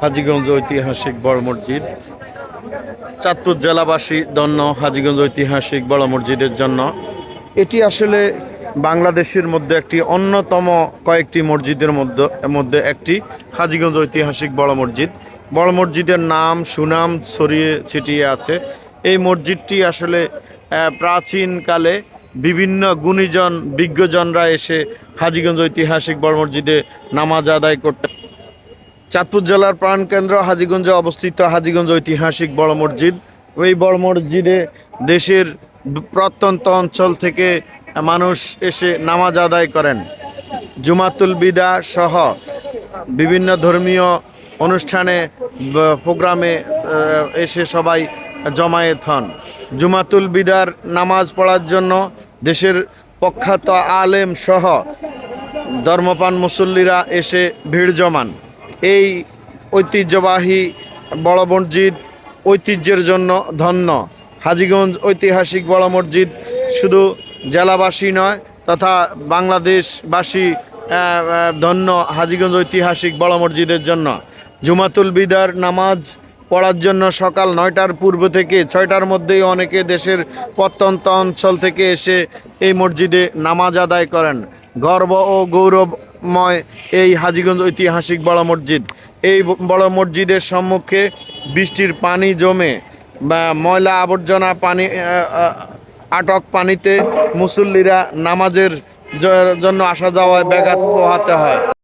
হাজীগঞ্জ ঐতিহাসিক বড় মসজিদ। চাঁদপুর জেলাবাসী ধন্য হাজীগঞ্জ ঐতিহাসিক বড় মসজিদের জন্য। এটি আসলে বাংলাদেশের মধ্যে একটি অন্যতম কয়েকটি মসজিদের মধ্যে একটি হাজীগঞ্জ ঐতিহাসিক বড় মসজিদ। বড় মসজিদের নাম সুনাম ছড়িয়ে ছিটিয়ে আছে। এই মসজিদটি আসলে প্রাচীনকালে বিভিন্ন গুণীজন বিজ্ঞজনরা এসে হাজীগঞ্জ ঐতিহাসিক বড় মসজিদে নামাজ আদায় করতে। চাঁদপুর জেলার প্রাণকেন্দ্র হাজীগঞ্জে অবস্থিত হাজীগঞ্জ ঐতিহাসিক বড় মসজিদ। ওই বড় মসজিদে দেশের প্রত্যন্ত অঞ্চল থেকে মানুষ এসে নামাজ আদায় করেন। জুমাতুল বিদা সহ বিভিন্ন ধর্মীয় অনুষ্ঠানে প্রোগ্রামে এসে সবাই জমায়েত হন। জুমাতুল বিদার নামাজ পড়ার জন্য দেশের প্রখ্যাত আলেম সহ ধর্মপ্রাণ মুসল্লিরা এসে ভিড় জমান। এই ঐতিহ্যবাহী বড় মসজিদ ঐতিহ্যের জন্য ধন্য। হাজীগঞ্জ ঐতিহাসিক বড় মসজিদ শুধু জেলাবাসী নয় তথা বাংলাদেশবাসী ধন্য হাজীগঞ্জ ঐতিহাসিক বড় মসজিদের জন্য। জুমাতুল বিদার নামাজ পড়ার জন্য সকাল 9টার পূর্ব থেকে 6টার মধ্যেই অনেকে দেশের প্রত্যন্ত অঞ্চল থেকে এসে এই মসজিদে নামাজ আদায় করেন। গর্ব ও গৌরবময় এই হাজীগঞ্জ ঐতিহাসিক বড় মসজিদ। এই বড় মসজিদের সম্মুখে বৃষ্টির পানি জমে বা ময়লা আবর্জনা পানি আটক পানিতে মুসল্লিরা নামাজের জন্য আসা যাওয়ায় ব্যাঘাত পোহাতে হয়।